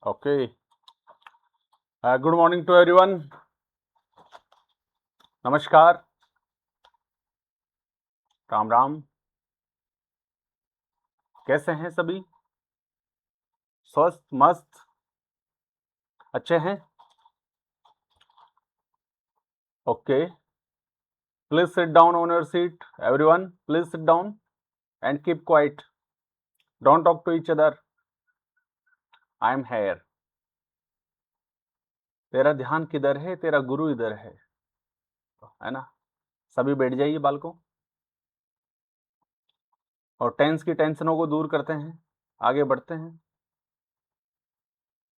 Okay. Good morning to everyone. नमस्कार, राम राम। कैसे हैं सभी? स्वस्थ, मस्त, अच्छे हैं? Okay. Please sit down on your seat. Everyone, please sit down and keep quiet. Don't talk to each other. I am here. तेरा ध्यान किधर है? तेरा गुरु इधर है ना? सभी बैठ जाइए बालकों, और टेंस की टेंशनों को दूर करते हैं, आगे बढ़ते हैं।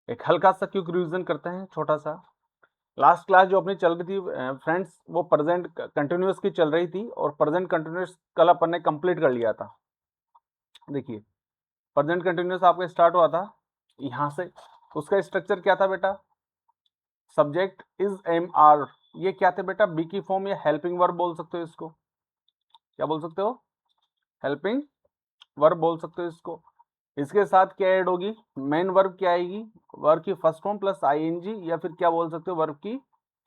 एक हल्का सा क्विक रिवीजन करते हैं, छोटा सा। लास्ट क्लास जो अपनी चल रही थी फ्रेंड्स, वो प्रेजेंट कंटिन्यूअस की चल रही थी, और प्रेजेंट कंटिन्यूअस कल अपन ने कंप्लीट कर लिया था। देखिए, प्रेजेंट कंटिन्यूअस आपका स्टार्ट हुआ था यहाँ से। उसका स्ट्रक्चर क्या था बेटा? Subject is am are. ये क्या थे बेटा? बी की फॉर्म या हेल्पिंग वर्ब बोल सकते हो इसको। क्या बोल सकते हो? हेल्पिंग वर्ब बोल सकते हो इसको। इसके साथ क्या ऐड होगी? मेन वर्ब क्या आएगी? वर्ब की फर्स्ट फॉर्म प्लस आईएनजी, या फिर क्या बोल सकते हो, वर्ब की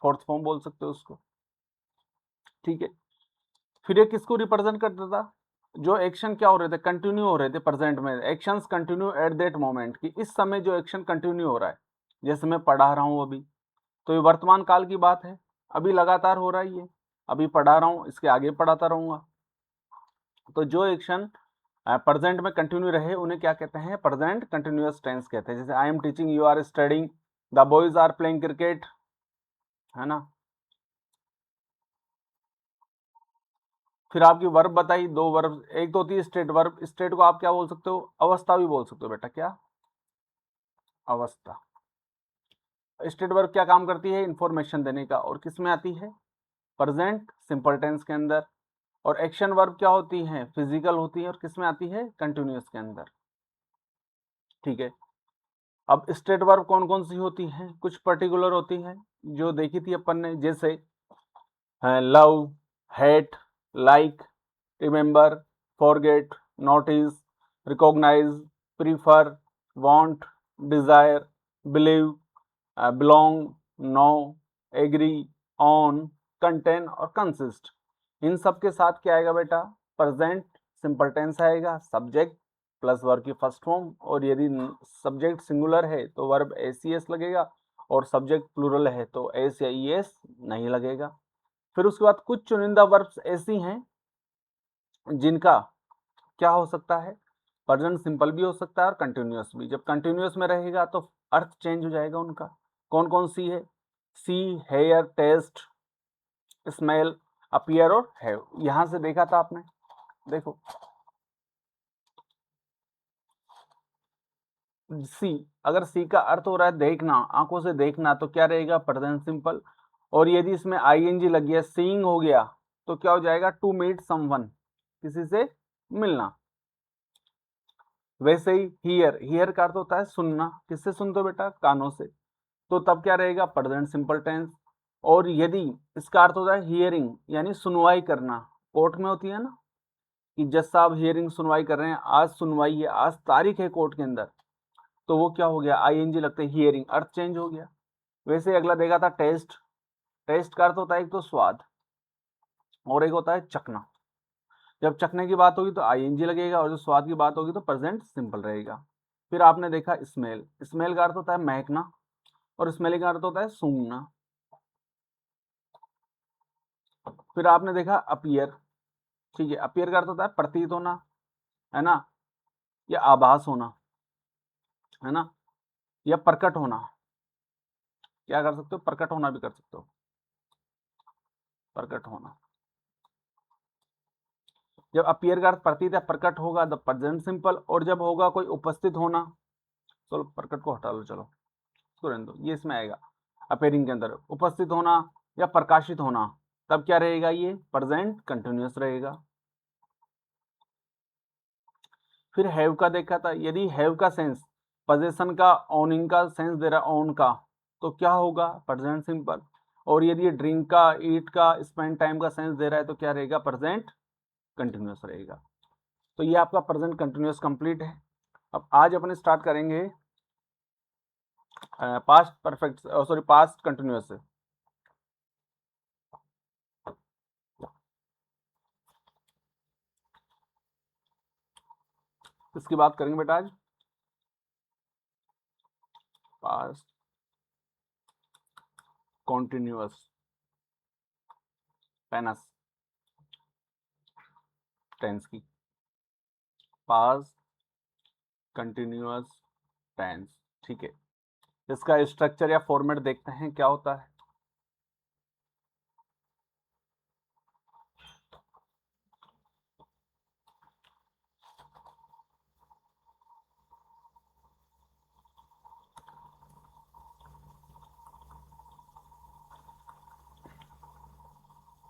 फोर्थ फॉर्म बोल सकते हो उसको। ठीक है। फिर ये किसको रिप्रेजेंट करता था? जो एक्शन क्या हो रहे थे? कंटिन्यू हो रहे थे प्रेजेंट में। Actions continue at that moment, कि इस समय जो एक्शन कंटिन्यू हो रहा है, जैसे मैं पढ़ा रहा हूं अभी, तो ये वर्तमान काल की बात है, अभी लगातार हो रहा है ये। अभी पढ़ा रहा हूं, इसके आगे पढ़ाता रहूंगा। तो जो एक्शन प्रेजेंट में कंटिन्यू रहे उन्हें क्या कहते हैं? प्रेजेंट कंटिन्यूअस टेंस कहते हैं। जैसे I am teaching, you are studying, the boys are playing cricket, है ना। फिर आपकी वर्ब बताई, दो वर्ब। एक तो होती है स्टेट वर्ब। स्टेट को आप क्या बोल सकते हो? अवस्था भी बोल सकते हो बेटा। क्या? अवस्था। स्टेट वर्ब क्या काम करती है? इंफॉर्मेशन देने का। और किस में आती है? प्रेजेंट सिंपल टेंस के अंदर। और एक्शन वर्ब क्या होती है? फिजिकल होती है। और किस में आती है? कंटिन्यूअस के अंदर। ठीक है। अब स्टेट वर्ब कौन कौन सी होती हैं? कुछ पर्टिकुलर होती हैं जो देखी थी अपन ने, जैसे love, hate, like, remember, forget, notice, recognise, prefer, want, desire, believe, belong, know, agree, own, contain और कंसिस्ट। इन सब के साथ क्या आएगा बेटा? प्रेजेंट सिंपल टेंस आएगा, सब्जेक्ट प्लस वर्ब की फर्स्ट फॉर्म। और यदि सब्जेक्ट सिंगुलर है तो वर्ब एस ई एस लगेगा, और सब्जेक्ट प्लूरल है तो एस या ई एस नहीं लगेगा। फिर उसके बाद कुछ चुनिंदा वर्ब्स ऐसी हैं जिनका क्या हो सकता है? प्रेजेंट सिंपल भी हो सकता है और कंटिन्यूअस भी। जब कंटिन्यूअस में रहेगा तो अर्थ चेंज हो जाएगा उनका। कौन कौन सी है? सी, हेयर, टेस्ट, स्मेल, अपीयर और हैव। यहां से देखा था आपने, देखो सी, अगर सी का अर्थ हो रहा है देखना, आंखों से देखना, तो क्या रहेगा? Present simple. और यदि इसमें आईएनजी लग गया, सीइंग हो गया, तो क्या हो जाएगा? टू मीट समवन, किसी से मिलना। वैसे ही हियर, हियर का अर्थ होता है सुनना। किससे सुनते हो बेटा? कानों से। तो तब क्या रहेगा? Present simple tense. और यदि इसका अर्थ होता है हियरिंग, यानी सुनवाई करना, कोर्ट में होती है ना कि जज साहब हियरिंग, सुनवाई कर रहे हैं, आज सुनवाई है, आज तारीख है कोर्ट के अंदर, तो वो क्या हो गया? आईएनजी लगते हैं, हियरिंग, अर्थ चेंज हो गया। वैसे अगला देखा था टेस्ट। टेस्ट का अर्थ होता है एक तो स्वाद, और एक होता है चखना। जब चखने की बात होगी तो आईएनजी लगेगा, और जो स्वाद की बात होगी तो प्रेजेंट सिंपल रहेगा। फिर आपने देखा स्मेल। स्मेल का अर्थ होता है महकना, और स्मेलिंग का अर्थ होता है सूंघना। फिर आपने देखा अपीयर। ठीक है, अपीयर का अर्थ होता है प्रतीत होना, है ना, या आभास होना, है ना, या प्रकट होना। क्या कर सकते हो? प्रकट होना भी कर सकते हो, प्रकट होना। जब अपीयर का अर्थ प्रतीत या प्रकट होगा द प्रेजेंट सिंपल। और जब होगा कोई उपस्थित होना, चलो प्रकट को हटा लो, चलो इसको रहने दो, ये इसमें आएगा। अपेयरिंग के अंदर उपस्थित होना या प्रकाशित होना, तब क्या रहेगा? ये प्रेजेंट कंटिन्यूअस रहेगा। फिर हैव का देखा था। यदि हैव का सेंस पोजेशन का, ओनिंग का सेंस दे रहा, ओन का, तो क्या होगा? Present simple. और यदि ड्रिंक का, ईट का, स्पेंड टाइम का सेंस दे रहा है तो क्या रहेगा? प्रेजेंट कंटिन्यूअस रहेगा। तो ये आपका प्रेजेंट कंटिन्यूअस कंप्लीट है। अब आज अपने स्टार्ट करेंगे past perfect, sorry past continuous से। इसकी बात करेंगे बेटा आज, पास्ट कॉन्टिन्यूअस टेंस, टेंस की, पास्ट कंटिन्यूअस टेंस। ठीक है, इसका स्ट्रक्चर या फॉर्मेट देखते हैं क्या होता है।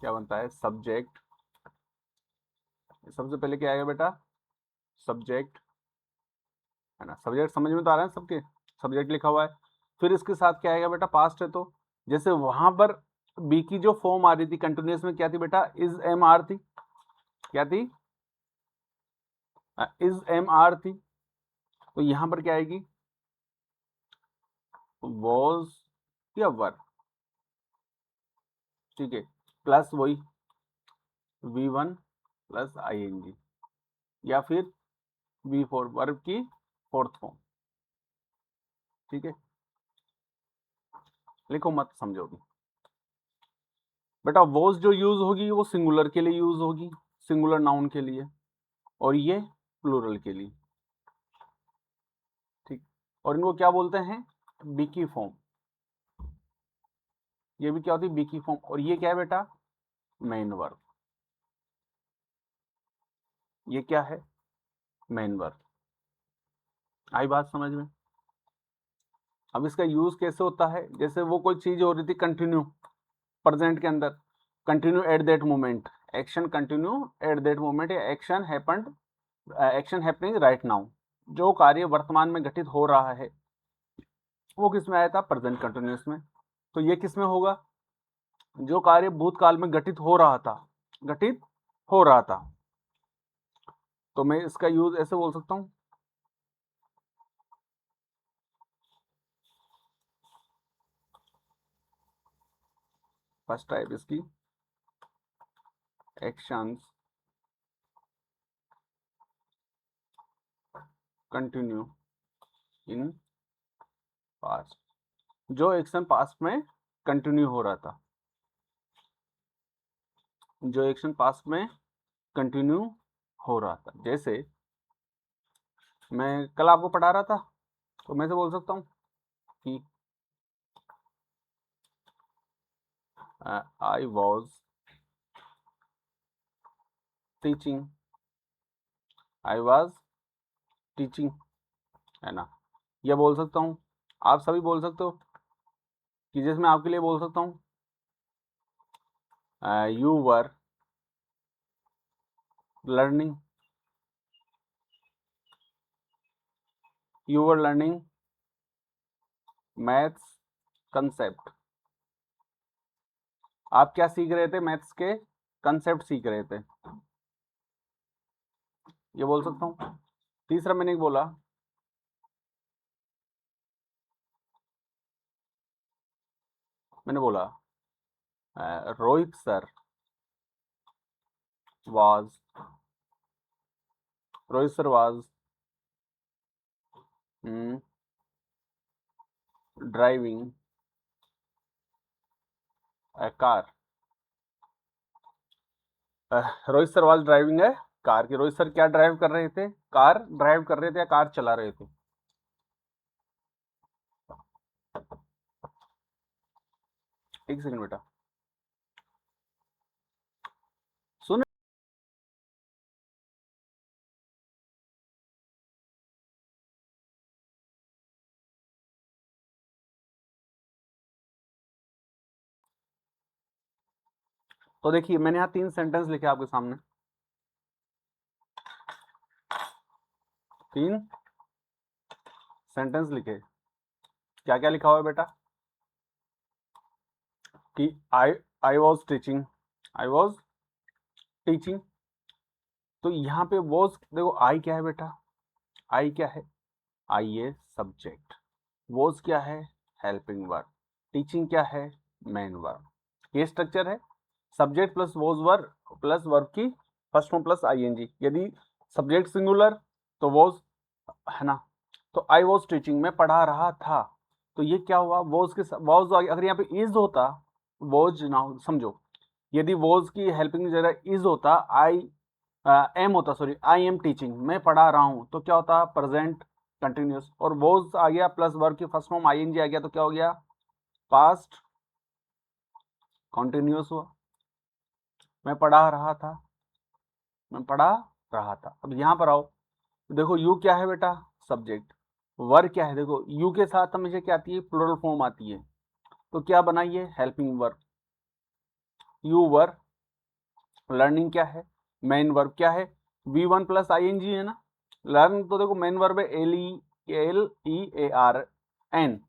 क्या बनता है, सब्जेक्ट, सबसे पहले क्या आएगा बेटा, सब्जेक्ट, है ना। सब्जेक्ट समझ में तो आ रहा है सबके, सब्जेक्ट लिखा हुआ है। फिर इसके साथ क्या आएगा बेटा, पास्ट है तो जैसे वहां पर बी की जो फॉर्म आ रही थी कंटिन्यूअस में, क्या थी बेटा, इज एम आर थी, क्या थी, इज एम आर थी। तो यहां पर क्या आएगी, वॉज या वर, ठीक है, प्लस वही V1 प्लस ING, या फिर V4 वर्ब की फोर्थ फॉर्म। ठीक है, लिखो मत, समझोगी बेटा। वॉज जो यूज होगी वो सिंगुलर के लिए यूज होगी, सिंगुलर नाउन के लिए, और ये प्लूरल के लिए। ठीक, और इनको क्या बोलते हैं, बी की फॉर्म। ये भी क्या होती है, बी की फॉर्म। और ये क्या है बेटा, मेन वर्ब। ये क्या है, मेन वर्ब। आई बात समझ में। अब इसका यूज कैसे होता है, जैसे वो कोई चीज हो रही थी कंटिन्यू प्रेजेंट के अंदर, continue at that moment, action continue at that moment, या action happened, action happening right now. जो कार्य वर्तमान में घटित हो रहा है वो किस में आया था, प्रेजेंट कंटिन्यूअस में। तो ये किस में होगा, जो कार्य भूतकाल में घटित हो रहा था, घटित हो रहा था। तो मैं इसका यूज ऐसे बोल सकता हूं, फर्स्ट टाइप इसकी, एक्शंस कंटिन्यू इन पास्ट, जो एक्शन पास्ट में कंटिन्यू हो रहा था, जो एक्शन पास्ट में कंटिन्यू हो रहा था। जैसे मैं कल आपको पढ़ा रहा था, तो मैं से बोल सकता हूं कि I was teaching, I was teaching, है ना। यह बोल सकता हूं, आप सभी बोल सकते हो कि जैसे मैं आपके लिए बोल सकता हूं, you were learning, you were learning maths concept. आप क्या सीख रहे थे, मैथ्स के कंसेप्ट सीख रहे थे, ये बोल सकता हूं। तीसरा मैंने बोला, मैंने बोला Rohit sir was, Rohit sir was driving a car, Rohit sir was driving है कार की। रोहित सर क्या ड्राइव कर रहे थे, कार ड्राइव कर रहे थे या कार चला रहे थे। एक सेकंड बेटा, सुन। तो देखिए मैंने यहाँ 3 सेंटेंस लिखे आपके सामने, 3 सेंटेंस लिखे। क्या क्या लिखा हुआ है बेटा, कि I was teaching, I was teaching. तो यहाँ पे वॉज देखो, आई क्या है बेटा, आई क्या है, आई है सब्जेक्ट, वॉज क्या है, हेल्पिंग वर्ब, टीचिंग क्या है, मेन वर्ब। ये स्ट्रक्चर है, subject plus was verb plus verb की फर्स्ट फॉर्म प्लस आईएनजी। यदि सब्जेक्ट सिंगुलर तो वॉज है ना, तो आई वॉज टीचिंग, मैं पढ़ा रहा था, तो ये क्या हुआ, वॉज के वॉज, अगर यहाँ पे इज होता, वॉज ना समझो, यदि वॉज की हेल्पिंग की जगह इज होता, आई एम होता, सॉरी आई एम टीचिंग, मैं पढ़ा रहा हूं, तो क्या होता, प्रेजेंट कंटिन्यूस। और वॉज आ गया प्लस वर्ब की फर्स्ट फॉर्म आईएनजी आ गया, तो क्या हो गया, पास्ट कंटिन्यूस हुआ। मैं पढ़ा रहा था, मैं पढ़ा रहा था। अब यहां पर आओ, देखो यू क्या है बेटा, सब्जेक्ट, वर क्या है, देखो यू के साथ हमेशा क्या आती है, प्लूरल फॉर्म आती है, तो क्या बनाइए, helping verb. You were learning क्या है, मेन वर्ब क्या है, V1 प्लस आईएनजी है ना। लर्न तो देखो मेन वर्ब है, LEAR,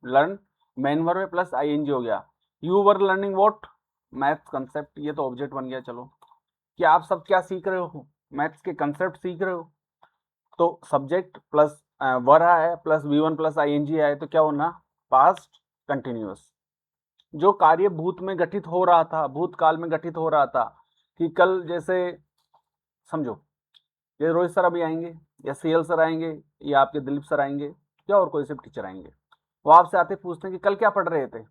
लर्न मेन वर्ब है प्लस आईएनजी हो गया। You were learning what, maths concept, ये तो ऑब्जेक्ट बन गया। चलो, क्या आप सब क्या सीख रहे हो, मैथ्स के कंसेप्ट सीख रहे हो। तो सब्जेक्ट प्लस वर है प्लस V1 प्लस आईएनजी आए, तो क्या होना, पास्ट कंटिन्यूअस। जो कार्य भूत में गठित हो रहा था, भूतकाल में गठित हो रहा था, कि कल जैसे समझो, ये रोहित सर अभी आएंगे, या सीएल सर आएंगे, या आपके दिलीप सर आएंगे, या और कोई से टीचर आएंगे, वो आपसे आते पूछते हैं कि कल क्या पढ़ रहे थे,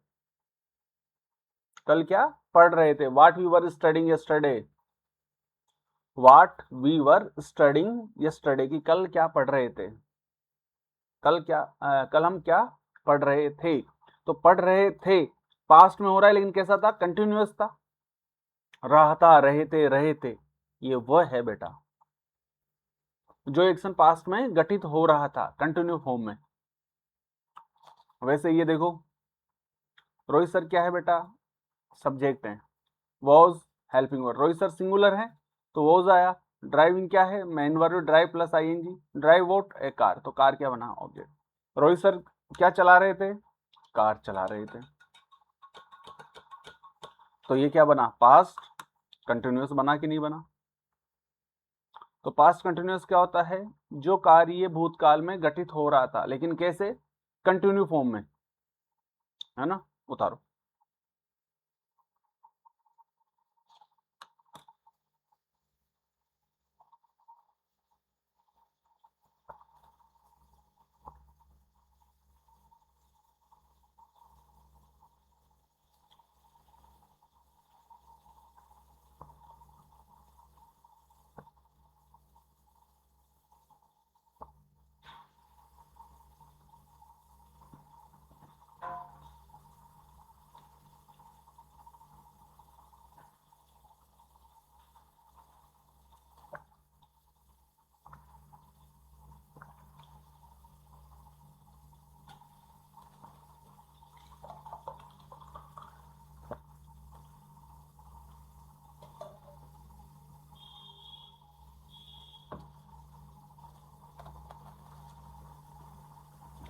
कल क्या पढ़ रहे थे, what we were studying yesterday, what we were studying yesterday, की कल क्या पढ़ रहे थे, कल क्या कल हम क्या पढ़ रहे थे। तो पढ़ रहे थे पास्ट में हो रहा है, लेकिन कैसा था, कंटिन्यूअस था, रहता, रहे थे, ये वह है बेटा जो एक्शन पास्ट में गठित हो रहा था कंटिन्यू फॉर्म में। वैसे ये देखो, रोहित सर क्या है बेटा, सब्जेक्ट है, was helping verb, Rohit sir singular है तो वॉज आया। ड्राइविंग क्या है, main verb drive plus ING, drive what a car, तो कार क्या बना, ऑब्जेक्ट। रोहित सर क्या चला रहे थे, कार चला रहे थे, तो ये क्या बना, पास्ट कंटिन्यूअस बना कि नहीं बना। तो पास्ट कंटिन्यूअस क्या होता है, जो कार्य भूतकाल में घटित हो रहा था, लेकिन कैसे, कंटिन्यू फॉर्म में, है ना। उतारो,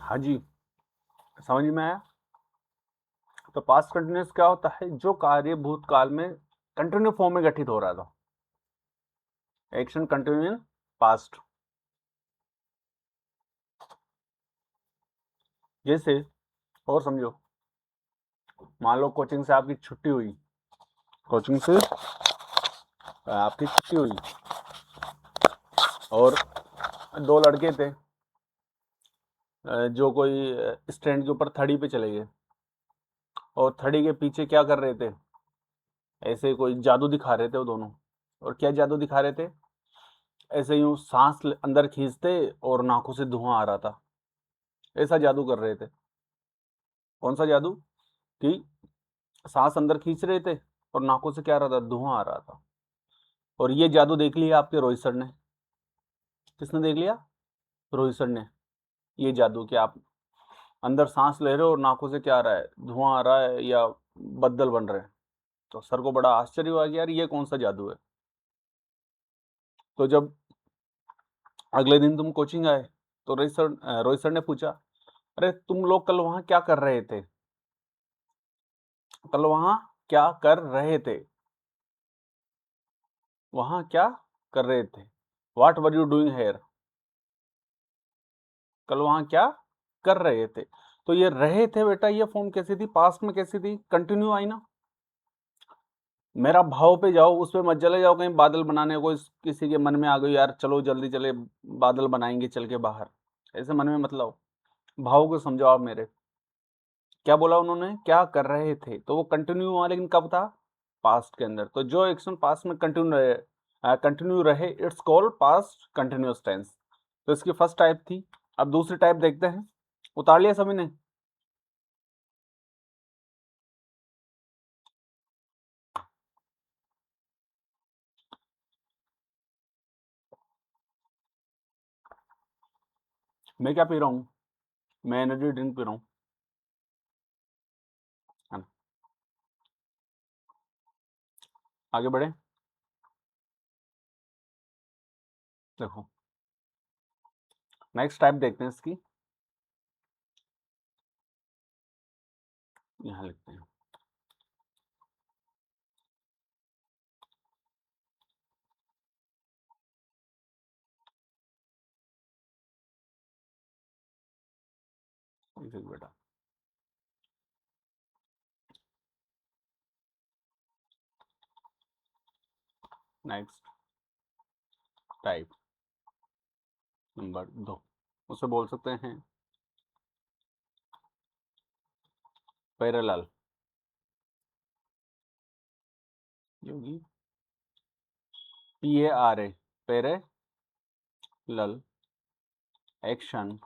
हाँ जी, समझ में आया। तो पास्ट कंटिन्यूअस क्या होता है, जो कार्य भूतकाल में कंटिन्यू फॉर्म में घटित हो रहा था, एक्शन कंटिन्यू इन पास्ट। जैसे और समझो, मान लो कोचिंग से आपकी छुट्टी हुई, कोचिंग से आपकी छुट्टी हुई, और दो लड़के थे जो कोई स्टैंड के ऊपर थड़ी पे चले गए, और थड़ी के पीछे क्या कर रहे थे, ऐसे कोई जादू दिखा रहे थे वो दोनों। और क्या जादू दिखा रहे थे, ऐसे यूं सांस अंदर खींचते और नाकों से धुआं आ रहा था, ऐसा जादू कर रहे थे। कौन सा जादू, कि सांस अंदर खींच रहे थे और नाकों से क्या आ रहा था, धुआं आ रहा था। और ये जादू देख लिया आपके रोहित सर ने। किसने देख लिया, रोहित सर ने। ये जादू कि आप अंदर सांस ले रहे हो और नाकों से क्या आ रहा है, धुआं आ रहा है या बदल बन रहे हैं। तो सर को बड़ा आश्चर्य हुआ कि यार ये कौन सा जादू है। तो जब अगले दिन तुम कोचिंग आए, तो रोहित सर ने पूछा, अरे तुम लोग कल वहां क्या कर रहे थे, कल वहां क्या कर रहे थे, वहां क्या कर रहे थे, what were you doing here, कल वहां क्या कर रहे थे। तो ये रहे थे बेटा, ये फॉर्म कैसी थी, पास्ट में कैसी थी, कंटिन्यू आई ना। मेरा भाव पे जाओ, उस पे मत चले जाओ कहीं बादल बनाने को, किसी के मन में आ गई यार चलो जल्दी चले बादल बनाएंगे चल के बाहर, ऐसे मन में मत लाओ, भाव को समझो आप मेरे। क्या बोला उन्होंने, क्या कर रहे थे, तो वो कंटिन्यू हुआ, लेकिन कब था, पास्ट के अंदर। तो जो एक्शन पास्ट में कंटिन्यू रहे it's called past continuous tense. तो इसकी फर्स्ट टाइप थी। अब दूसरी टाइप देखते हैं। उतार लिया सभी ने? मैं क्या पी रहा हूँ, मैं एनर्जी ड्रिंक पी रहा हूँ, है ना। आगे बढ़े, देखो नेक्स्ट टाइप देखते हैं इसकी, यहाँ लिखते हैं। बेटा नेक्स्ट टाइप नंबर 2, उसे बोल सकते हैं parallel, Yogi PARA, parallel action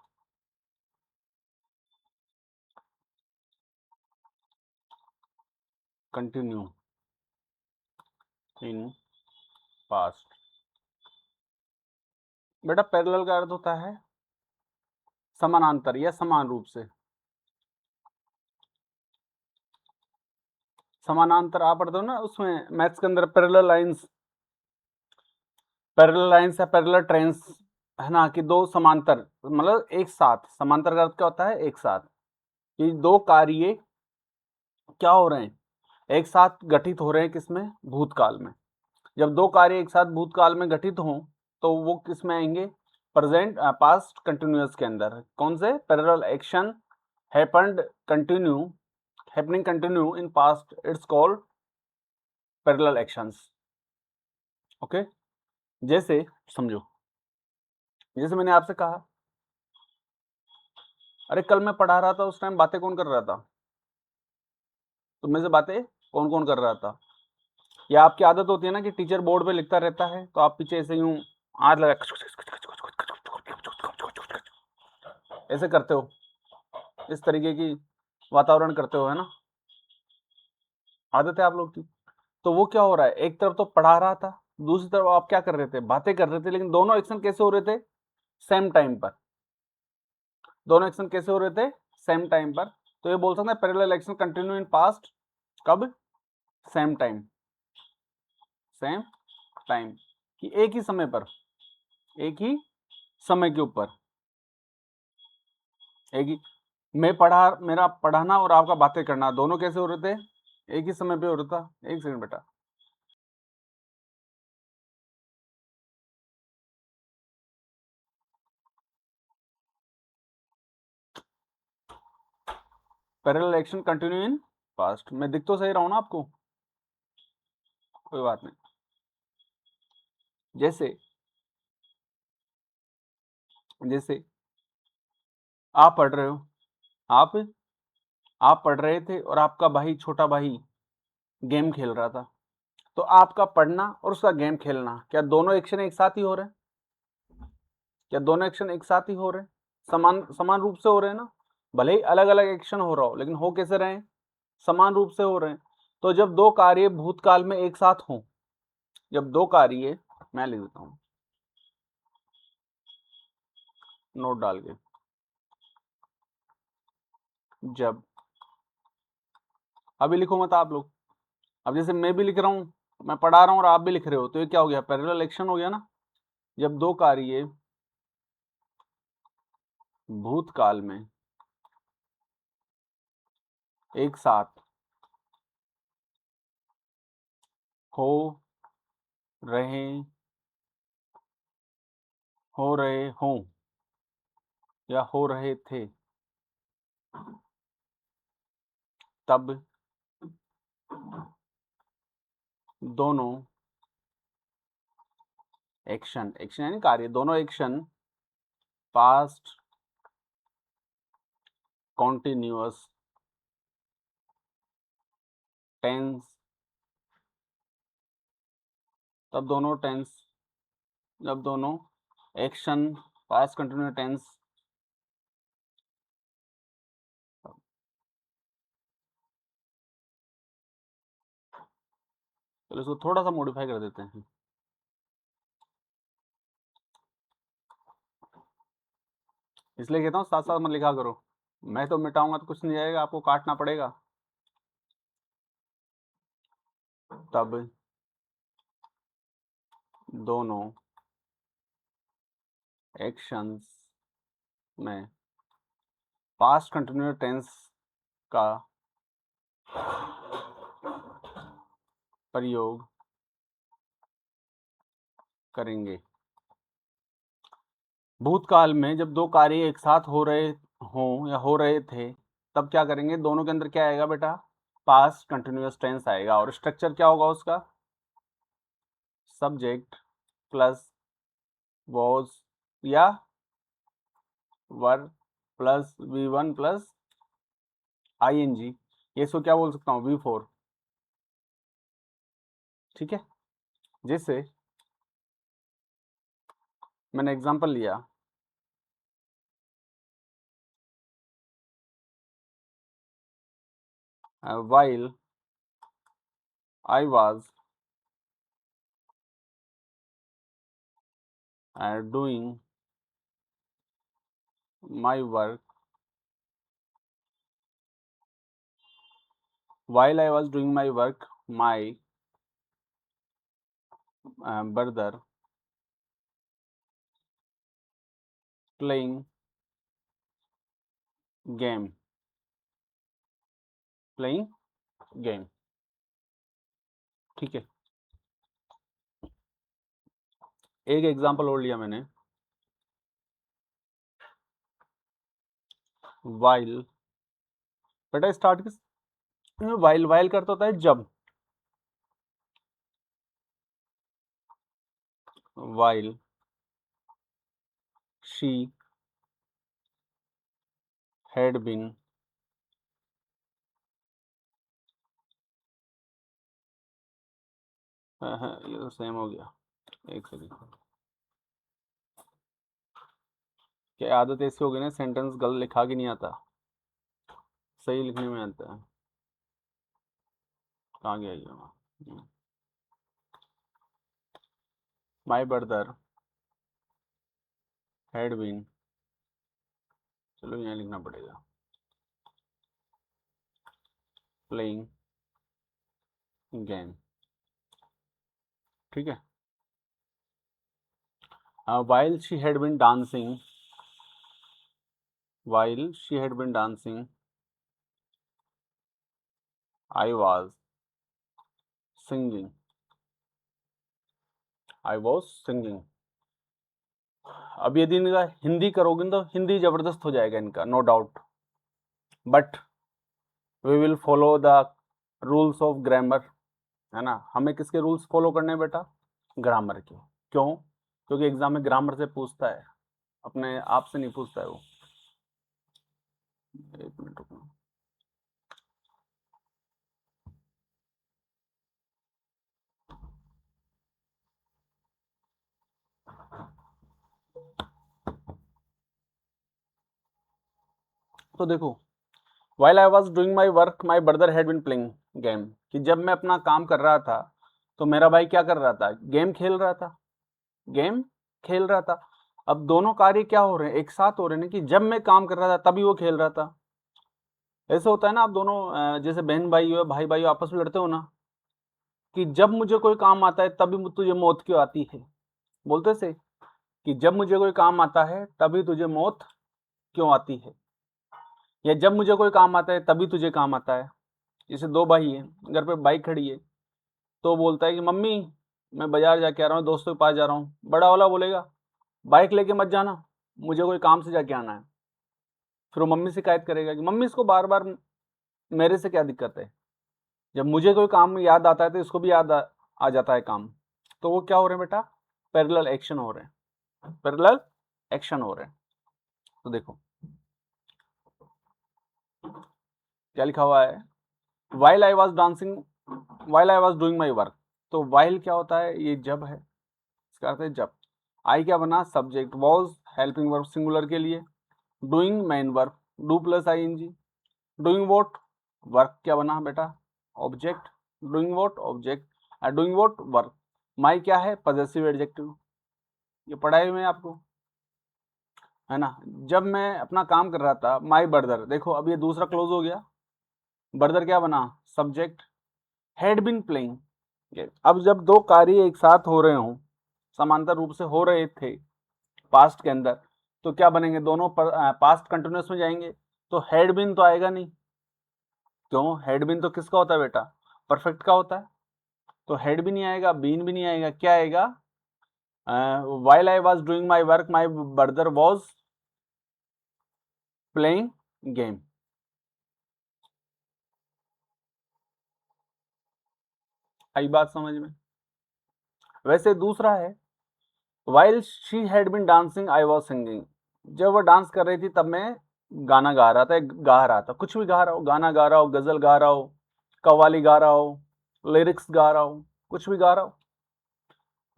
continue in past. बेटा पैरेलल का अर्थ होता है समानांतर या समान रूप से। समानांतर आप पढ़ते हो ना उसमें मैथ्स के अंदर, पैरेलल लाइंस या पैरेलल ट्रेन्स, है ना, कि दो समांतर, मतलब एक साथ, समांतर का अर्थ क्या होता है, एक साथ, कि दो कार्य क्या हो रहे हैं, एक साथ घटित हो रहे हैं, किसमें, भूतकाल में। जब दो कार्य एक साथ भूतकाल में घटित हों तो वो किस में आएंगे, प्रेजेंट पास्ट कंटिन्यूअस के अंदर। कौन से, parallel action happening continue in past, it's called parallel actions. Okay, जैसे समझो, जैसे मैंने आपसे कहा, अरे कल मैं पढ़ा रहा था, उस टाइम बातें कौन कर रहा था, तुम में से बातें कौन कौन कर रहा था। या आपकी आदत होती है ना कि टीचर बोर्ड पे लिखता रहता है तो आप पीछे ऐसे यूं हाथ लगा ऐसे करते हो, इस तरीके की वातावरण करते हो, है ना, आदत है आप लोग की। तो वो क्या हो रहा है, एक तरफ तो पढ़ा रहा था, दूसरी तरफ आप क्या कर रहे थे, बातें कर रहे थे, लेकिन दोनों एक्शन कैसे हो रहे थे, सेम टाइम पर। दोनों एक्शन कैसे हो रहे थे, सेम टाइम पर। तो ये बोल सकते हैं parallel action continue in past, कब, सेम टाइम, कि एक ही समय पर, एक ही समय के ऊपर, एक ही, मेरा पढ़ाना और आपका बातें करना दोनों कैसे हो रहे थे, एक ही समय पे हो रहा था। एक सेकंड बेटा, parallel action continue in past, मैं दिख तो सही रहा हूं ना आपको, कोई बात नहीं। जैसे जैसे आप पढ़ रहे हो, आप आप पढ़ रहे थे और आपका भाई, छोटा भाई गेम खेल रहा था, तो आपका पढ़ना और उसका गेम खेलना, क्या दोनों एक्शन एक साथ ही हो रहे हैं, क्या दोनों एक्शन एक साथ ही हो रहे हैं, समान समान रूप से हो रहे हैं ना। भले ही अलग अलग एक्शन हो रहा हो, लेकिन हो कैसे रहे हैं, समान रूप से हो रहे हैं। तो जब दो कार्य भूतकाल में एक साथ हों, जब दो कार्य, मैं लिख देता हूं नोट डाल के, जब, अभी लिखो मत आप लोग, अब जैसे मैं भी लिख रहा हूं, मैं पढ़ा रहा हूं और आप भी लिख रहे हो, तो ये क्या हो गया, पैरेलल एक्शन हो गया ना। जब दो कार्य भूतकाल में एक साथ हो रहे हो रहे हों या हो रहे थे, तब दोनों एक्शन, एक्शन यानी कार्य, दोनों एक्शन पास्ट कॉन्टिन्यूअस टेंस, तब दोनों टेंस, जब दोनों एक्शन पास्ट कंटिन्यूअस टेंस चलो इसको थोड़ा सा मॉडिफाई कर देते हैं। इसलिए कहता हूँ साथ साथ मत लिखा करो, मैं तो मिटाऊंगा तो कुछ नहीं जाएगा, आपको काटना पड़ेगा। तब दोनों एक्शंस में पास्ट कंटिन्यूअस टेंस का प्रयोग करेंगे। भूतकाल में जब दो कार्य एक साथ हो रहे हों या हो रहे थे, तब क्या करेंगे, दोनों के अंदर क्या आएगा बेटा, पास्ट कंटिन्यूअस टेंस आएगा, और स्ट्रक्चर क्या होगा उसका, सब्जेक्ट प्लस वॉज या वर प्लस V1 प्लस ING, ये इसको क्या बोल सकता हूँ, V4, ठीक है। जैसे मैंने एग्जांपल लिया, while I was doing my work, while I was doing my work, my brother playing game, playing game, ठीक है। एक एग्जांपल और लिया मैंने, while, बेटा स्टार्ट किस, while while करता होता है जब, while she had been ये तो सेम हो गया, एक सेकंड, क्या आदत ऐसी हो गई ना, सेंटेंस गलत लिखा कि नहीं आता, सही लिखने में आता है, कहाँ गया ये, माई ब्रदर हैड बीन, चलो यहाँ लिखना पड़ेगा, प्लेइंग गेम, ठीक है। while she had been dancing, while she had been dancing, I was singing, I was singing। अब यदि इनका हिंदी करोगे तो हिंदी जबरदस्त हो जाएगा इनका, no doubt, but we will follow the rules of grammar, है ना। हमें किसके रूल्स फॉलो करने हैं बेटा, ग्रामर के। क्यों, क्योंकि एग्जाम में ग्रामर से पूछता है, अपने आप से नहीं पूछता है वो। एक मिनट रुकना, तो देखो, while I was doing my work, my brother had been playing game, कि जब मैं अपना काम कर रहा था तो मेरा भाई क्या कर रहा था, गेम खेल रहा था, गेम खेल रहा था। अब दोनों कार्य क्या हो रहे हैं, एक साथ हो रहे हैं कि जब मैं काम कर रहा था तभी वो खेल रहा था। ऐसे होता है ना, आप दोनों जैसे बहन भाई हो, भाई भाई आपस में लड़ते हो ना, कि जब मुझे कोई काम आता है तभी तुझे मौत क्यों आती है, बोलते से कि जब मुझे कोई काम आता है तभी तुझे मौत क्यों आती है, या जब मुझे कोई काम आता है तभी तुझे काम आता है। जैसे दो भाई हैं, घर पे बाइक खड़ी है, तो बोलता है कि मम्मी मैं बाजार जाके आ रहा हूँ, दोस्तों के पास जा रहा हूँ, बड़ा वाला बोलेगा बाइक लेके मत जाना, मुझे कोई काम से जाके आना है। फिर वो मम्मी शिकायत करेगा कि मम्मी इसको बार बार मेरे से क्या दिक्कत है, जब मुझे कोई काम याद आता है तो इसको भी याद आ जाता है काम, तो वो क्या हो रहे हैं बेटा, पैरेलल एक्शन हो रहे हैं, पैरेलल एक्शन हो रहे हैं। तो देखो क्या लिखा हुआ है, while I was dancing, while I was doing my work. तो वाइल क्या होता है, ये जब है, इसका अर्थ है जब। आई क्या बना, subject, was helping verb singular के लिए, doing main verb, do plus I N G, doing what, work क्या बना बेटा, object, doing what object, doing what work. My क्या है, पजेसिव एडजेक्टिव, ये पढ़ाई में आपको है ना। जब मैं अपना काम कर रहा था, माई ब्रदर, देखो अब ये दूसरा क्लोज हो गया, ब्रदर क्या बना, सब्जेक्ट, हैड बीन प्लेइंग। अब जब दो कार्य एक साथ हो रहे हों, समांतर रूप से हो रहे थे पास्ट के अंदर, तो क्या बनेंगे, दोनों पास्ट कंटिन्यूअस में जाएंगे, तो हैड बीन तो आएगा नहीं, क्यों, हैड बीन तो किसका होता है बेटा, परफेक्ट का होता है, तो हेड भी नहीं आएगा, बीन भी नहीं आएगा, क्या आएगा, while I was doing my work my brother was playing game। आई बात समझ में। वैसे दूसरा है, while she had been dancing I was singing। जब वो डांस कर रही थी तब मैं गाना गा रहा था, गा रहा था, कुछ भी गा रहा हो, गाना गा रहा हो, गजल गा रहा हो, कव्वाली गा रहा हो, लिरिक्स गा रहा हो, कुछ भी गा रहा हो।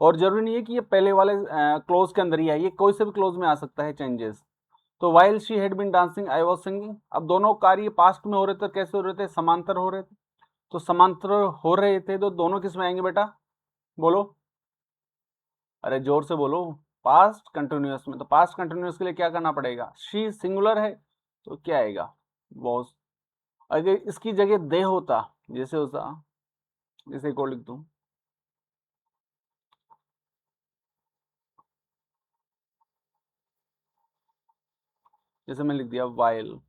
और जरूरी नहीं है कि ये पहले वाले क्लोज के अंदर ही है, ये कोई से भी क्लोज में आ सकता है चेंजेस। तो while she had been dancing I was singing, अब दोनों कार्य पास्ट में हो रहे थे, कैसे हो रहे थे, समांतर हो रहे थे, तो समांतर हो रहे थे तो दोनों किस में आएंगे बेटा, बोलो, अरे जोर से बोलो, पास्ट कंटिन्यूअस में। तो पास्ट कंटिन्यूअस के लिए क्या करना पड़ेगा, शी सिंगुलर है तो क्या आएगा, वॉज। अगर इसकी जगह दे होता, जैसे होता, जैसे को लिख दूं, जैसे मैं लिख दिया while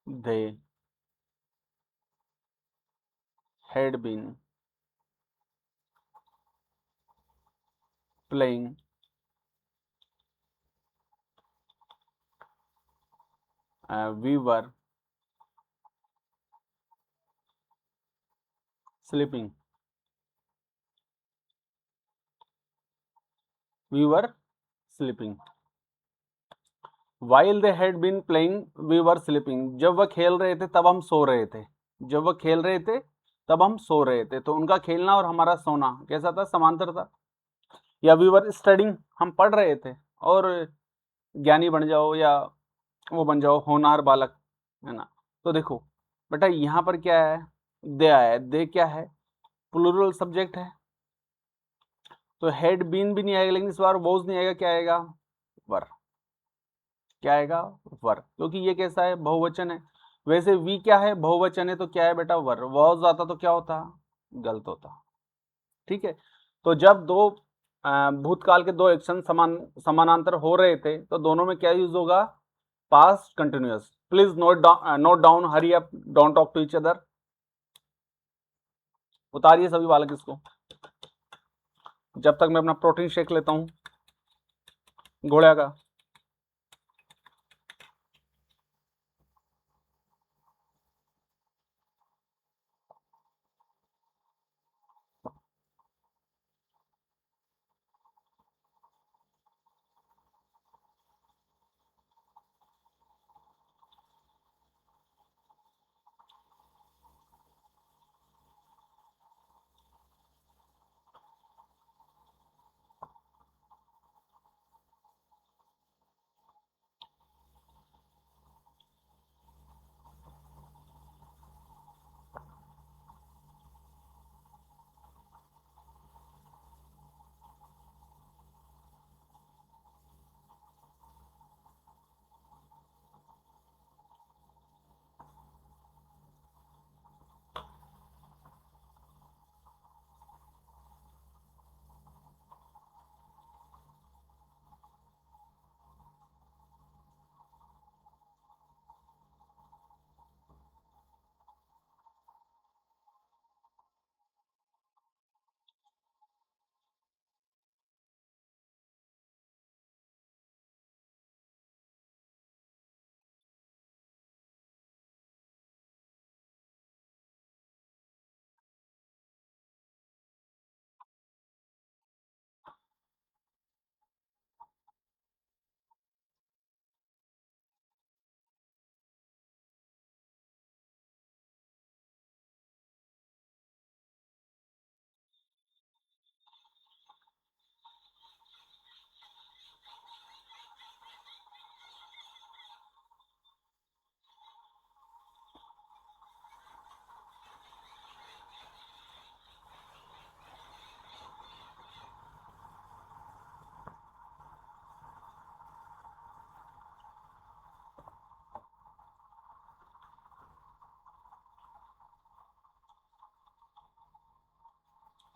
they had been playing we were sleeping, we were sleeping. While they had been playing we were sleeping, जब वह खेल रहे थे तब हम सो रहे थे, जब वह खेल रहे थे तब हम सो रहे थे, तो उनका खेलना और हमारा सोना कैसा था, समांतर था। या वी वर स्टडिंग, हम पढ़ रहे थे, और ज्ञानी बन जाओ या वो बन जाओ होनहार बालक, है ना। तो देखो बेटा यहाँ पर क्या है, दे आया है, दे क्या है, प्लूरल सब्जेक्ट है, तो हेड बीन भी नहीं आएगा, लेकिन इस बार वोज नहीं आएगा, क्या आएगा, वर, क्या आएगा, वर, क्योंकि ये कैसा है, बहुवचन है। वैसे वी क्या है, बहुवचन है, तो क्या है बेटा, वर। वॉज आता तो क्या होता, गलत होता, ठीक है। तो जब दो भूतकाल के दो एक्शन समानांतर हो रहे थे तो दोनों में क्या यूज होगा, past continuous. Please note down, hurry up, don't talk to each other. उतारिए सभी बालक इसको, जब तक मैं अपना प्रोटीन शेक लेता हूं घोड़ा का।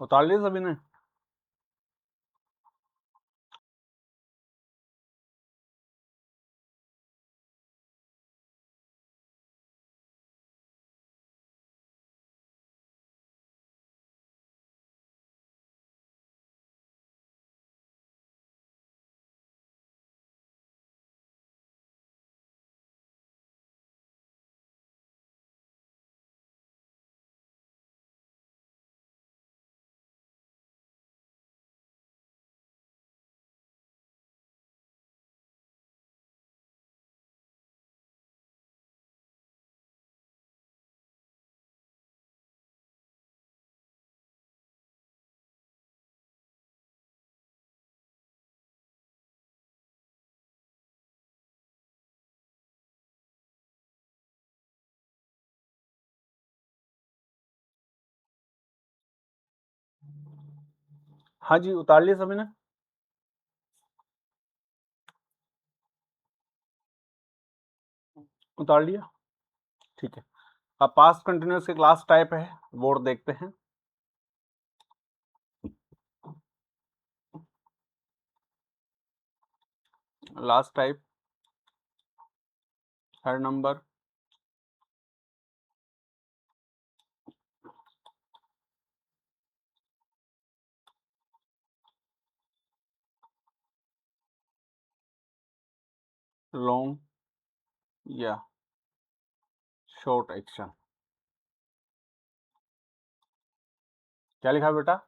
उतार लिए सभी ने? हाँ जी, उतार लिए सभी ने? उतार लिया, ठीक है। अब पास्ट कंटिन्यूअस के क्लास टाइप है, बोर्ड देखते हैं। Last type, third number, long या शॉर्ट एक्शन। क्या लिखा है बेटा?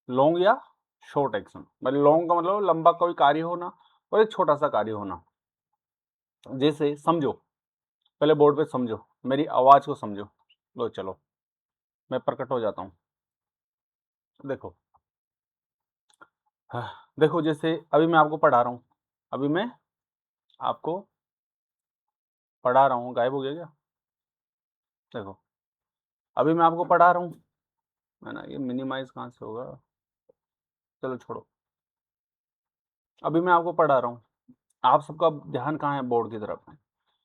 लॉन्ग या शॉर्ट एक्शन। मतलब लॉन्ग का मतलब लंबा कोई कार्य होना और एक छोटा सा कार्य होना। जैसे समझो, पहले बोर्ड पे समझो, मेरी आवाज को समझो। लो चलो, मैं प्रकट हो जाता हूँ। देखो, हाँ, देखो जैसे अभी मैं आपको पढ़ा रहा हूँ, अभी मैं आपको पढ़ा रहा हूँ। गायब हो गया क्या? देखो, अभी मैं आपको पढ़ा रहा हूँ, है ना। ये मिनिमाइज कहाँ से होगा? चलो छोड़ो। अभी मैं आपको पढ़ा रहा हूँ, आप सबका ध्यान कहाँ है? बोर्ड की तरफ है।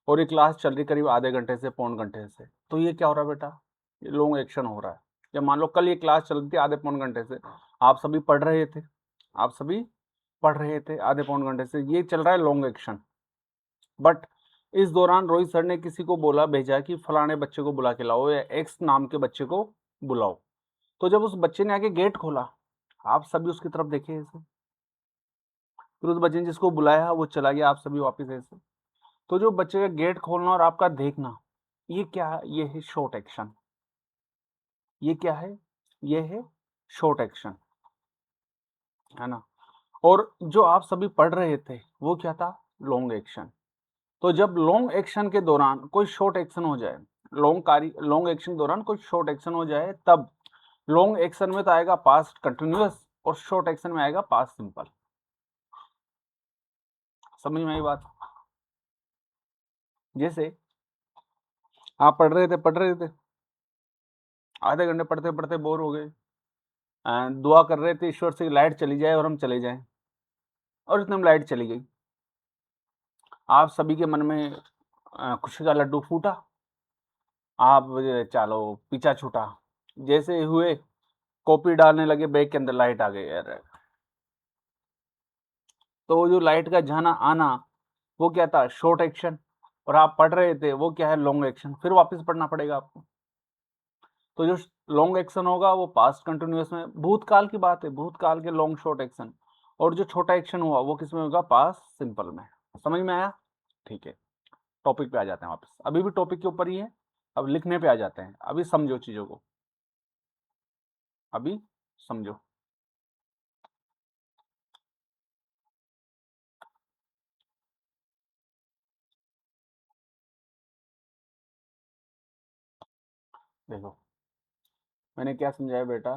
और ये क्लास चल रही करीब आधे घंटे से पौन घंटे से। तो ये क्या हो रहा है बेटा? ये लॉन्ग एक्शन हो रहा है। या मान लो कल ये क्लास चल रही थी आधे पौन घंटे से, आप सभी पढ़ रहे थे, आप सभी पढ़ रहे थे आधे पौन घंटे से, ये चल रहा है लॉन्ग एक्शन। बट इस दौरान रोहित सर ने किसी को बोला, भेजा कि फलाने बच्चे को बुला के लाओ या एक्स नाम के बच्चे को बुलाओ। तो जब उस बच्चे ने आके गेट खोला, आप सभी उसकी तरफ देखे ऐसे। फिर उस बच्चे ने जिसको बुलाया वो चला गया, आप सभी वापस ऐसे। तो जो बच्चे का गेट खोलना और आपका देखना, ये क्या है? ये है शॉर्ट एक्शन। ये क्या है? ये है शॉर्ट एक्शन, है ना। और जो आप सभी पढ़ रहे थे वो क्या था? Long action. तो जब लॉन्ग एक्शन के दौरान कोई शॉर्ट एक्शन हो जाए, लॉन्ग एक्शन के दौरान कोई शॉर्ट एक्शन हो जाए, तब लॉन्ग एक्शन में तो आएगा पास्ट कंटिन्यूअस और शॉर्ट एक्शन में आएगा पास्ट सिंपल। समझ में आई बात? जैसे आप पढ़ रहे थे, आधे घंटे पढ़ते पढ़ते बोर हो गए, दुआ कर रहे थे ईश्वर से लाइट चली जाए और हम चले जाएं, और इतने में लाइट चली गई। आप सभी के मन में खुशी का लड्डू फूटा, आप चलो पीछा छूटा, जैसे हुए कॉपी डालने लगे, बैग के अंदर लाइट आ गई यार। तो वो जो लाइट का जाना आना, वो क्या था? Short action. और आप पढ़ रहे थे, वो क्या है? Long action. फिर वापस पढ़ना पड़ेगा आपको। तो जो लॉन्ग एक्शन होगा वो पास्ट कंटिन्यूअस में, भूतकाल की बात है, भूतकाल के लॉन्ग शॉर्ट एक्शन। और जो छोटा एक्शन हुआ वो किस में होगा? पास्ट सिंपल में। समझ में आया? ठीक है, टॉपिक पे आ जाते हैं वापस। अभी भी टॉपिक के ऊपर ही है, अब लिखने पे आ जाते हैं। अभी समझो चीजों को, अभी समझो। देखो, मैंने क्या समझाया बेटा?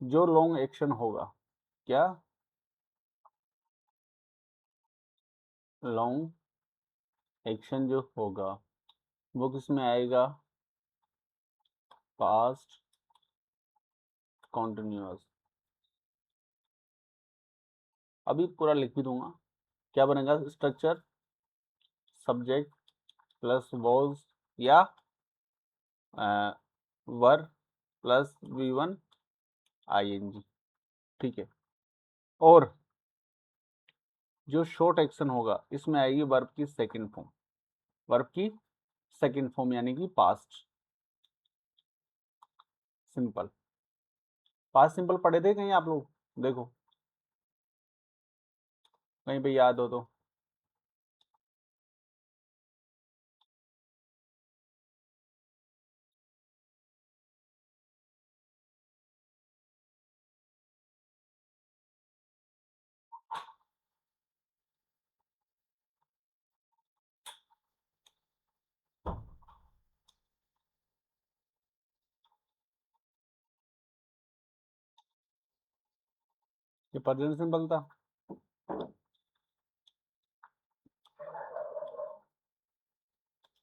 जो लॉन्ग एक्शन होगा, क्या? लॉन्ग एक्शन जो होगा वो किस में आएगा? Past continuous. अभी पूरा लिख भी दूंगा। क्या बनेगा स्ट्रक्चर? सब्जेक्ट प्लस वॉज या वर्ब प्लस V1 ING, ठीक है। और जो शॉर्ट एक्शन होगा इसमें आएगी वर्ब की सेकंड फॉर्म, वर्ब की सेकंड फॉर्म यानी कि पास्ट सिंपल। पास्ट सिंपल पढ़े थे कहीं आप लोग? देखो कहीं पे याद हो तो। ये प्रेजेंट सिंपल था।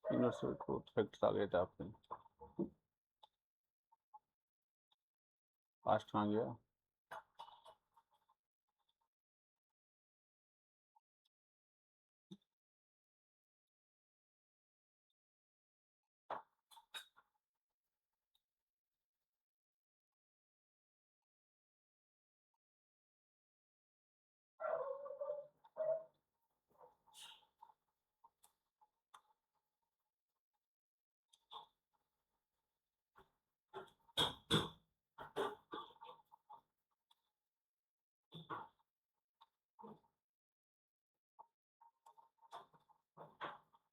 यूनिवर्सल ट्रूथ फैक्ट्स आ गए थे आपके। पास्ट कहाँ गया?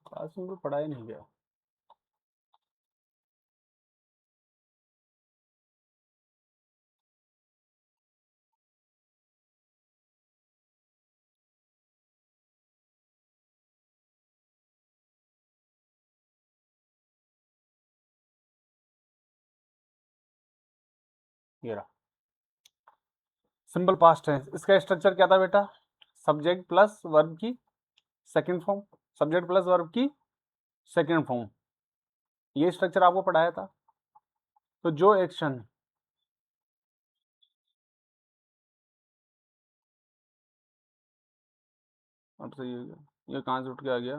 पास्ट सिंपल पढ़ा ही नहीं गया। ये रहा सिंपल पास्ट है। इसका स्ट्रक्चर क्या था बेटा? सब्जेक्ट प्लस वर्ब की second form, subject plus verb की सेकंड फॉर्म, ये स्ट्रक्चर आपको पढ़ाया था। तो जो एक्शन अब सही हो गया, ये कहाँ से उठ के आ गया?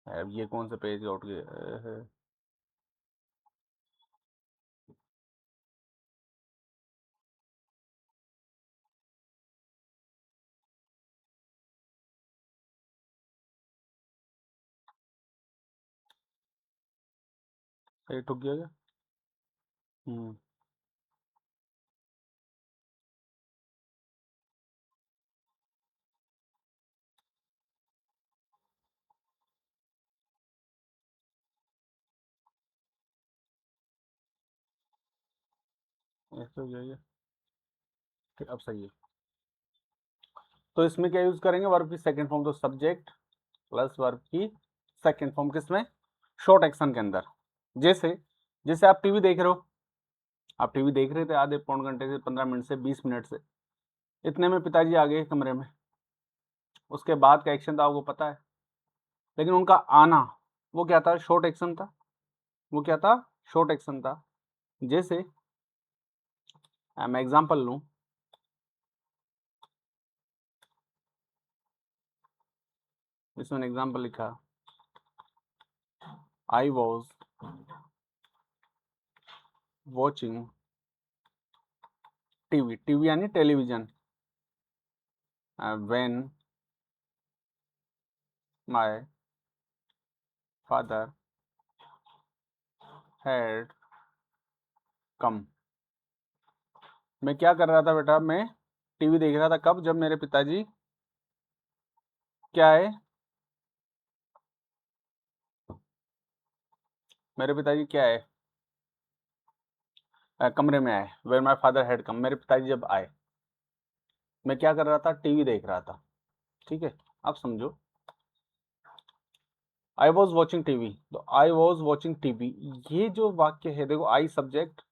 अब ये कौन से पेज का उठ गया? ये टूट गया क्या? हम्म, ऐसे हो गया ये। ठीक, अब सही है। तो इसमें क्या यूज करेंगे? वर्ब की सेकंड फॉर्म, तो सब्जेक्ट प्लस वर्ब की सेकंड फॉर्म किसमें? शॉर्ट एक्शन के अंदर। जैसे जैसे आप टीवी देख रहे हो, आप टीवी देख रहे थे आधे पौन घंटे से, 15 मिनट से, 20 मिनट से, इतने में पिताजी आ गए कमरे में। उसके बाद का एक्शन तो आपको पता है, लेकिन उनका आना वो क्या था? शॉर्ट एक्शन था। वो क्या था? शॉर्ट एक्शन था। जैसे मैं एग्जांपल लूं, इसमें एग्जांपल लिखा, I was watching TV, TV यानी television, when my father had come. मैं क्या कर रहा था बेटा? मैं टीवी देख रहा था। कब? जब मेरे पिताजी क्या है? मेरे पिताजी क्या है? कमरे में आए। Where my father had come, मेरे पिताजी जब आए। मैं क्या कर रहा था? टीवी देख रहा था। ठीक है, अब समझो। आई वॉज वॉचिंग टीवी, तो आई वॉज वॉचिंग टीवी, ये जो वाक्य है देखो, I subject,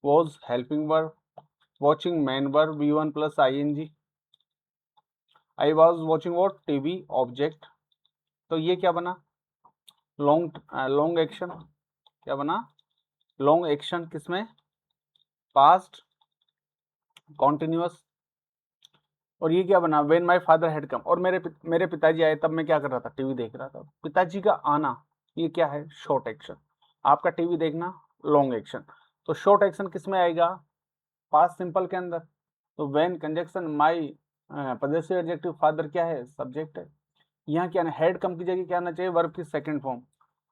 was helping verb, watching main verb, V1 plus ING। I was watching what? TV object. तो ये क्या बना? Long long action. क्या बना? Long action. किसमें? Past continuous. और ये क्या बना? When my father had come. और मेरे पिताजी आए, तब मैं क्या कर रहा था? टीवी देख रहा था। पिताजी का आना ये क्या है, शॉर्ट एक्शन। आपका टीवी देखना लॉन्ग एक्शन। तो शॉर्ट एक्शन किस में आएगा, पास्ट सिंपल के अंदर। तो when conjunction my possessive adjective father क्या है, सब्जेक्ट है। यहाँ क्या है, हेड कम की जगह क्या आना चाहिए, वर्ब की सेकंड फॉर्म।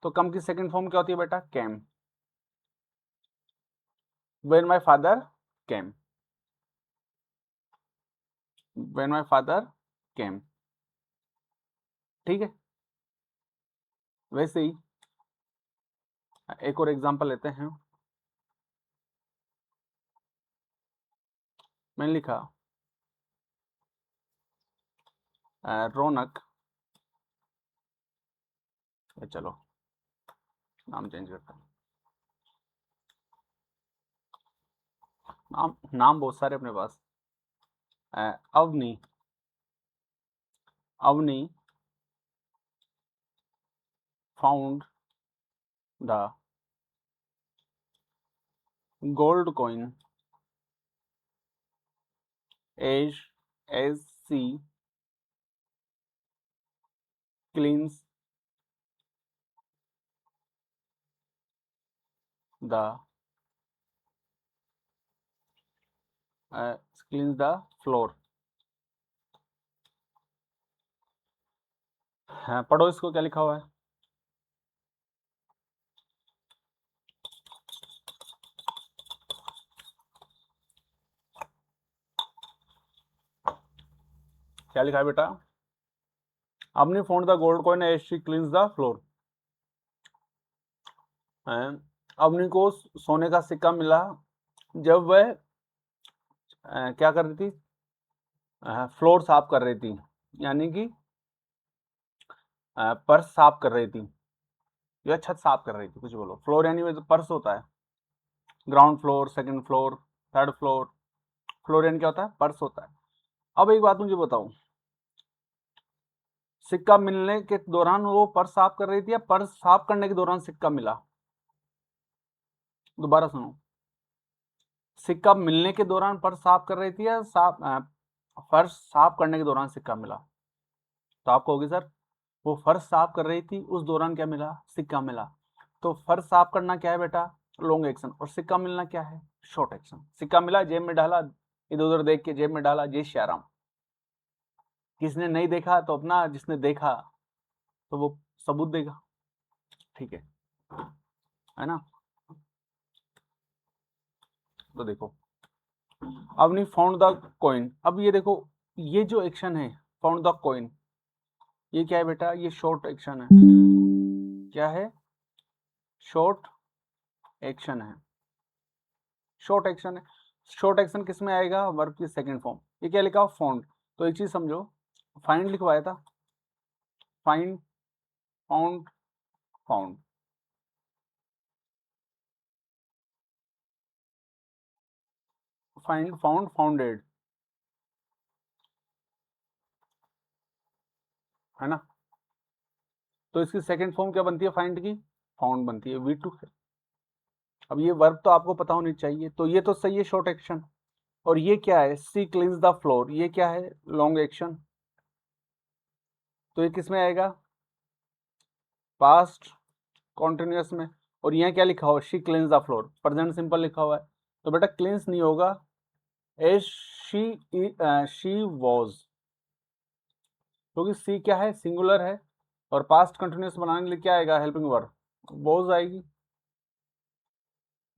तो कम की सेकंड फॉर्म क्या होती है बेटा, came. When my father came, when my father came, ठीक है। वैसे ही एक और एग्जांपल लेते हैं। मैंने लिखा रौनक, चलो नाम चेंज करता हूँ, नाम बहुत सारे अपने पास। Avni, Avni found the gold coin as she cleans the floor। हाँ, पढ़ो इसको क्या लिखा हुआ है। क्या लिखा है बेटा, आपने found the gold coin as she cleans the floor. Avni को सोने का सिक्का मिला जब वह क्या कर रही थी, फ्लोर साफ कर रही थी, यानी कि पर्स साफ कर रही थी या छत साफ कर रही थी, कुछ बोलो। फ्लोर यानी तो पर्स होता है, ground floor, second floor, third floor. Floor यानी क्या होता है, पर्स होता है। अब एक बात मुझे बताओ, सिक्का मिलने के दौरान वो पर्स साफ कर रही थी या पर्स साफ करने के दौरान सिक्का मिला। दोबारा सुनो, सिक्का मिलने के दौरान पर्स साफ कर रही थी या फर्श साफ करने के दौरान सिक्का मिला। तो आप कहोगे सर वो फर्श साफ कर रही थी, उस दौरान क्या मिला, सिक्का मिला। तो फर्श साफ करना क्या है बेटा, लॉन्ग एक्शन, और सिक्का मिलना क्या है, शॉर्ट एक्शन। सिक्का मिला, जेब में डाला, इधर उधर देख के जेब में डाला, जय श्याराम। किसने नहीं देखा तो अपना, जिसने देखा तो वो सबूत देगा, ठीक है ना। तो देखो अवनी फाउंड द कॉइन। अब ये देखो, ये जो एक्शन है फाउंड द कॉइन, ये क्या है बेटा, ये शॉर्ट एक्शन है। क्या है, शॉर्ट एक्शन है, शॉर्ट एक्शन है। शॉर्ट एक्शन किस में आएगा, वर्ब की सेकंड फॉर्म। ये क्या लिखा, फाउंड। तो एक चीज समझो, फाइंड लिखवाया था, find, found, found. Find, found, founded, है ना। तो इसकी सेकंड फॉर्म क्या बनती है, फाइंड की, फाउंड बनती है, V2 है। अब ये वर्ब तो आपको पता होनी चाहिए। तो ये तो सही है, शॉर्ट एक्शन। और ये क्या है, सी क्लींस द फ्लोर, ये क्या है, लॉन्ग एक्शन। तो ये किस में आएगा, पास्ट कॉन्टिन्यूअस में। और यहाँ क्या लिखा हुआ, she cleans the floor, present simple लिखा हुआ है। तो बेटा क्लींस नहीं होगा, एज शी वॉज, क्योंकि सी क्या है, सिंगुलर है। और पास्ट कंटिन्यूअस बनाने के लिए क्या आएगा, हेल्पिंग वर्ब, वॉज आएगी,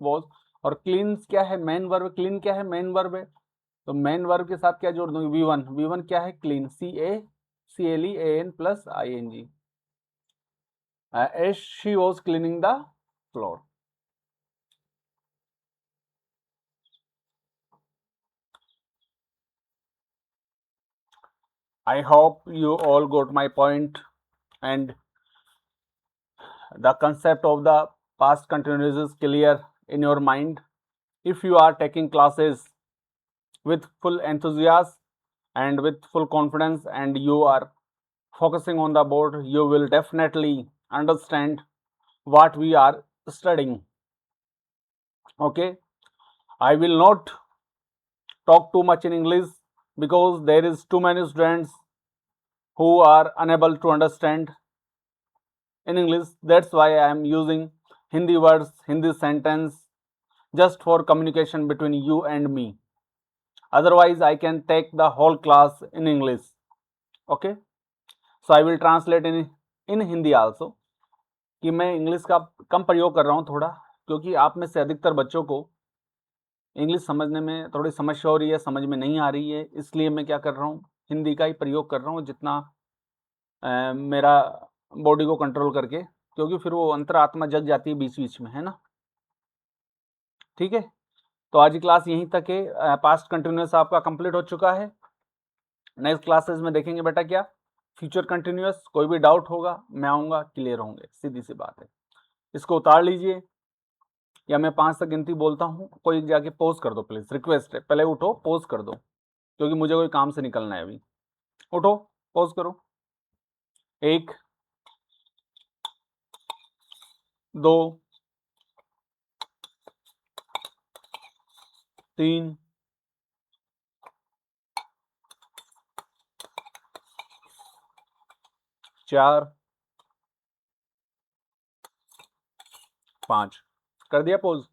वॉज। और क्लींस क्या है, मेन वर्ब। क्लीन क्या है, मेन वर्ब है। तो मेन वर्ब के साथ क्या जोड़ दूंगी, V1। V1 क्या है, clean, CLEAN plus ING, as she was cleaning the floor. I hope you all got my point, and the concept of the past continuous is clear in your mind. If you are taking classes with full enthusiasm and with full confidence, and you are focusing on the board, you will definitely understand what we are studying. Okay, I will not talk too much in English because there is too many students who are unable to understand in English. That's why I am using Hindi words, Hindi sentence just for communication between you and me. Otherwise, I can take the whole class in English. Okay. So I will translate in Hindi also. कि मैं English का कम प्रयोग कर रहा हूँ थोड़ा, क्योंकि आप में से अधिकतर बच्चों को इंग्लिश समझने में थोड़ी समस्या हो रही है, समझ में नहीं आ रही है, इसलिए मैं क्या कर रहा हूँ, हिंदी का ही प्रयोग कर रहा हूँ जितना मेरा बॉडी को कंट्रोल करके, क्योंकि फिर वो अंतरात्मा जग जाती है बीच बीच में, है ना। ठीक है, तो आज की क्लास यहीं तक है। पास्ट कंटिन्यूअस आपका कंप्लीट हो चुका है। नेक्स्ट क्लासेस में देखेंगे बेटा क्या फ्यूचर कंटिन्यूअस। कोई भी डाउट होगा मैं आऊँगा, क्लियर होंगे, सीधी सी बात है। इसको उतार लीजिए, या मैं 5 तक गिनती बोलता हूँ, कोई जाके पॉज कर दो प्लीज, रिक्वेस्ट है, पहले उठो पॉज कर दो, क्योंकि मुझे कोई काम से निकलना है अभी। उठो, पॉज करो। 1 2 3 4 5 कर दिया पॉज,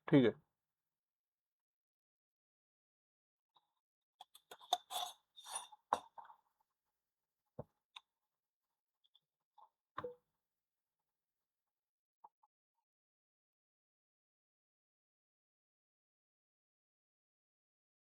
ठीक है।